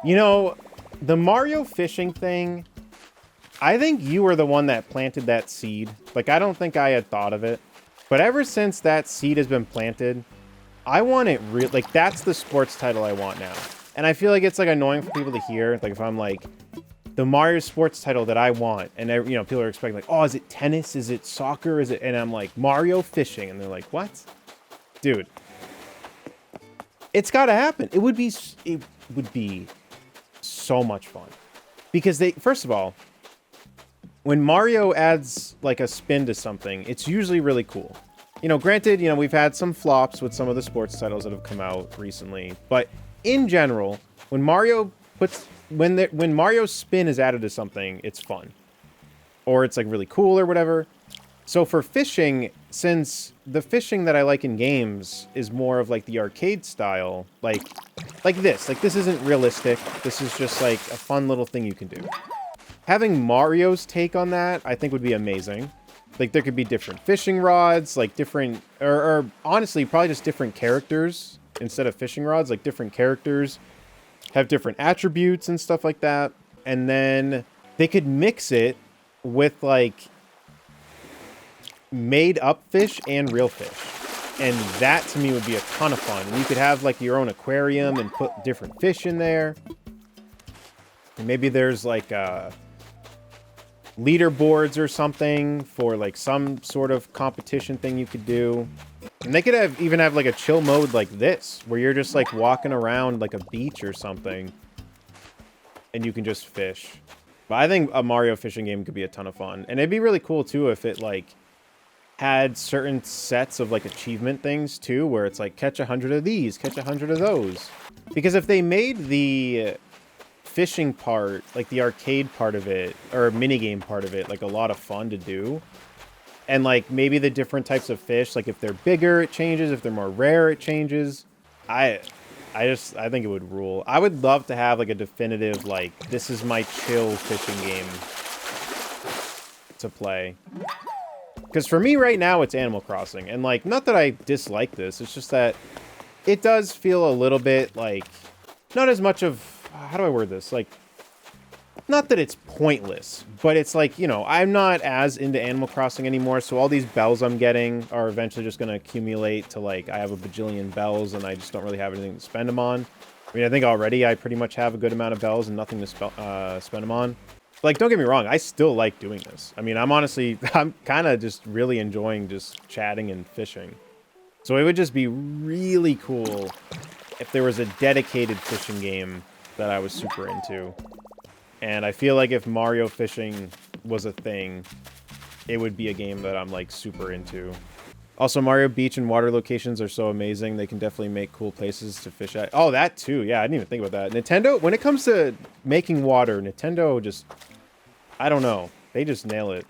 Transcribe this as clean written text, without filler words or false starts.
You know, the Mario fishing thing, I think you were the one that planted that seed. Like, I don't think I had thought of it. But ever since that seed has been planted, I want it real. Like, that's the sports title I want now. And I feel like it's, like, annoying for people to hear. Like, if I'm like, the Mario sports title that I want, and, you know, people are expecting, like, oh, is it tennis? Is it soccer? Is it? And I'm like, Mario fishing. And they're like, what? Dude. It's got to happen. It would be so much fun. Because first of all, when Mario adds like a spin to something, it's usually really cool. You know, granted, you know, we've had some flops with some of the sports titles that have come out recently, but in general, when Mario's spin is added to something, it's fun. Or it's like really cool or whatever. So for fishing, since the fishing that I like in games is more of like the arcade style, like this. Like, this isn't realistic. This is just like a fun little thing you can do. Having Mario's take on that, I think would be amazing. Like, there could be different fishing rods, like different, or honestly, probably just different characters instead of fishing rods. Like, different characters have different attributes and stuff like that. And then they could mix it with like made up fish and real fish. And that to me would be a ton of fun. And you could have like your own aquarium and put different fish in there. And maybe there's like leaderboards or something for like some sort of competition thing you could do. And they could even have like a chill mode like this, where you're just like walking around like a beach or something and you can just fish. But I think a Mario fishing game could be a ton of fun. And it'd be really cool too if it like had certain sets of like achievement things too, where it's like catch 100 of these, catch 100 of those. Because if they made the fishing part, like the arcade part of it, or minigame part of it, like a lot of fun to do, and like maybe the different types of fish, like if they're bigger it changes, if they're more rare it changes, I think it would rule. I would love to have like a definitive, like, this is my chill fishing game to play. Because for me right now, it's Animal Crossing. And, like, not that I dislike this. It's just that it does feel a little bit, like, not as much of... How do I word this? Like, not that it's pointless, but it's like, you know, I'm not as into Animal Crossing anymore, so all these bells I'm getting are eventually just going to accumulate to, like, I have a bajillion bells, and I just don't really have anything to spend them on. I mean, I think already I pretty much have a good amount of bells and nothing to spend them on. Like, don't get me wrong, I still like doing this. I mean, I'm kind of just really enjoying just chatting and fishing. So it would just be really cool if there was a dedicated fishing game that I was super into. And I feel like if Mario fishing was a thing, it would be a game that I'm, like, super into. Also, Mario Beach and water locations are so amazing. They can definitely make cool places to fish at. Oh, that too. Yeah, I didn't even think about that. Nintendo, when it comes to making water, Nintendo just... I don't know. They just nail it.